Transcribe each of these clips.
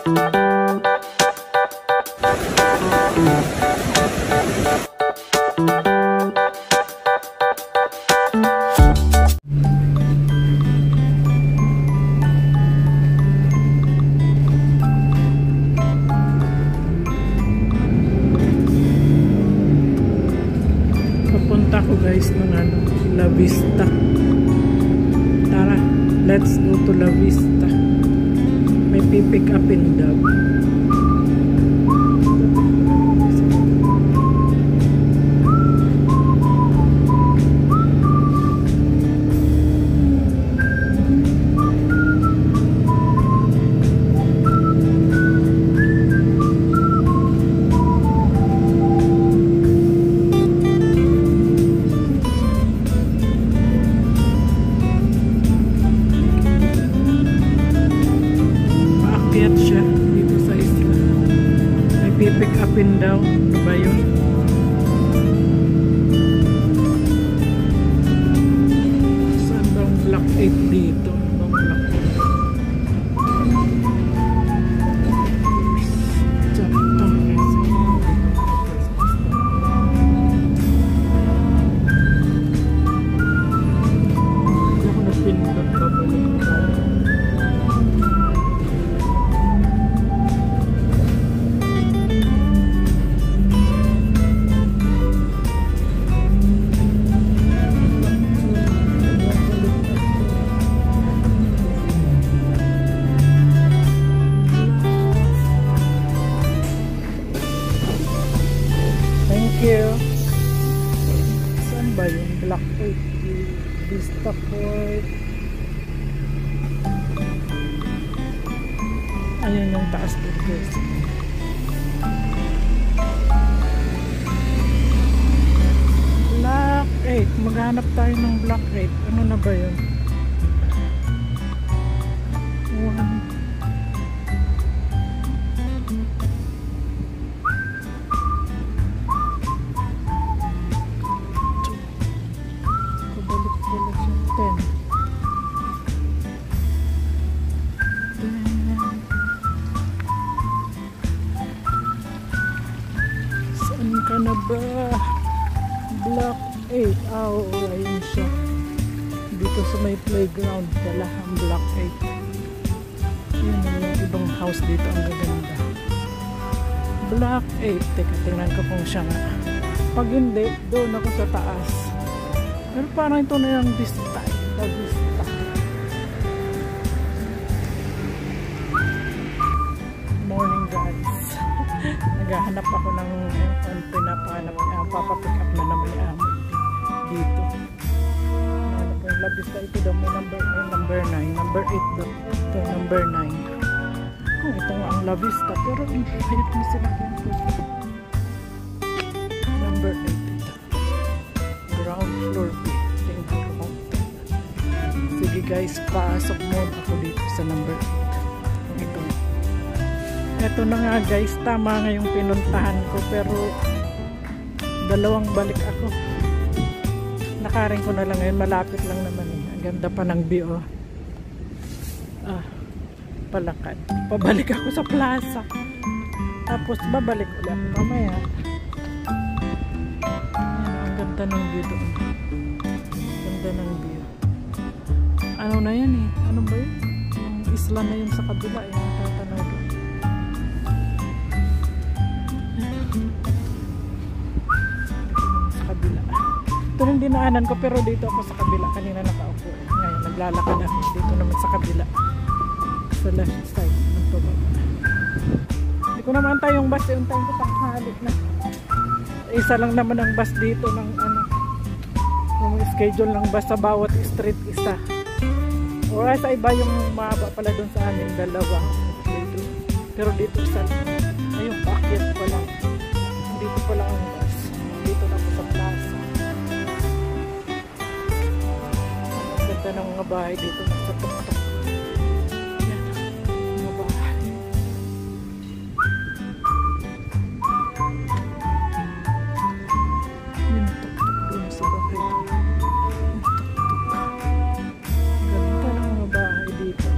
Papunta ko guys ng La Vista. Tara, let's go to La Vista. May pipick upin daw. Siya dito sa isla. May pipick upin daw. Ano ba yun? Saan daw ang Block 8 dito? Ang Block 8. Japan kasi. Hindi ako napindot pa balik tayo. Saan ba yung Block 8? Vista Point. Ayan yung taas dito guys. Block 8. Maghanap tayo ng Block 8. Ano na ba yun? Saan ka na ba? Block 8. Ayun siya. Dito sa may playground pala ang Block 8. Yun yung ibang house dito ang gaganda. Block 8. Teka, tingnan ko kung siya nga. Pag hindi, doon ako sa taas. Pero parang ito na yung vista. La Vista. Morning guys. Naghahanap ako ng pinapahanap. Papapick up na naman ni Amo dito. La Vista ito daw. May number 9. Number 8 daw. Ito number 9. Kung ito nga ang La Vista. Pero kahit mo sila number 8 ito. Ground floor. Tingnan ko kung ito. Sige guys, pasok muna ako dito sa number 8. Ito. Ito na nga guys, tama nga yung pinuntahan ko pero dalawang balik ako. Nakaring ko na lang ngayon, malapit lang naman eh. Ang ganda pa ng view. Palakad. Pabalik ako sa plaza. Tapos babalik ulit mamaya. Ayan, ang ganda ng view doon. Ganda ng view. Ano na yan eh? Ano ba yun? Yung isla na yun sa kabila eh. Tatanaw doon. Ito yung dinaanan ko pero dito ako sa kabila. Kanina nakaupo. Ngayon naglalakad ako. Dito naman sa kabila. Sa left side. Hindi ko naman tayong bus. Yung time ko tanghalik na. Isa lang naman ang bus dito ng ano. Yung schedule ng bus sa bawat street isa. O sa iba yung mahaba pala doon sa amin. Dalawa. Pero dito isa lang. Ayun, paakyat pa lang. Dito pa lang ang bus. Dito na po sa plaza. Ganda ng mga bahay dito sa tuktok. Yan, mga bahay. Yan, tuktok doon sa bahay. Yung tuktok. Ganda ng mga bahay dito.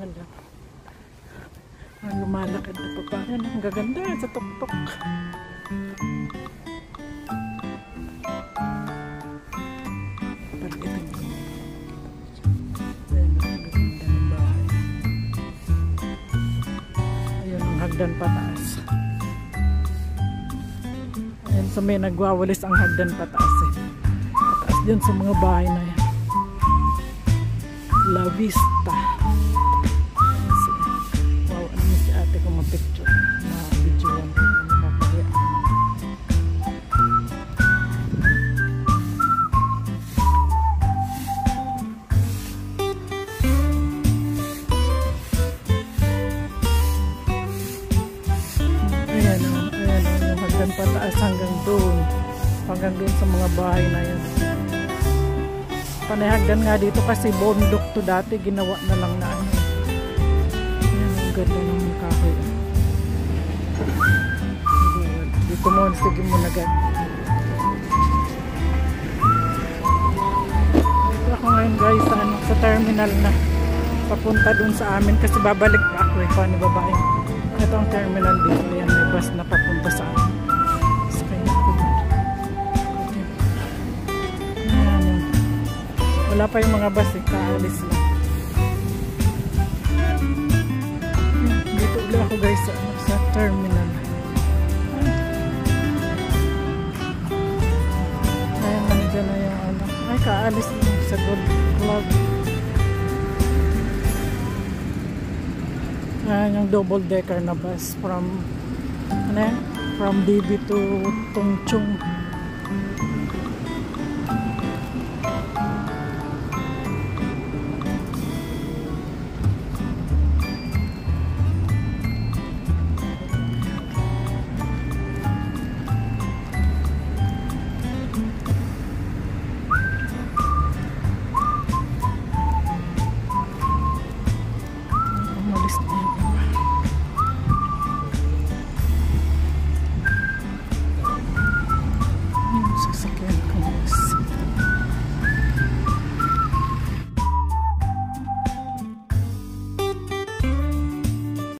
Hala. Ang lumalakad na pa parang ang gaganda sa tuktok. Palitin ko. Ayan, ang gaganda ng bahay. Ayun, ang hagdan pataas. Ayan, so may nagwawalis ang hagdan pataas eh. Pataas dyan sa mga bahay na yan. La Vista. Wow, ano mo si ate kung ma-picture. Ma-videoan ko na makakaya. Ayan o, yung hagdan pataas hanggang doon. Hanggang doon sa mga bahay na yan. Panahagdan nga dito kasi bondok to dati, ginawa na lang na ano. Ayan, ang ganda ng kahoy. Dito mo, sige mo na ganda. Dito ako ngayon guys sa terminal na papunta dun sa amin kasi babalik pa ako eh, paano babae. Ito ang terminal dito, yan may bus na papunta sa amin. Wala pa yung mga bus eh, kaalis lang. Dito ulit ako guys sa terminal. Ayan, nandiyan na yung ano. Ay, kaalis lang sa Gold Club. Ayan yung double decker na bus from DB to Tongchong.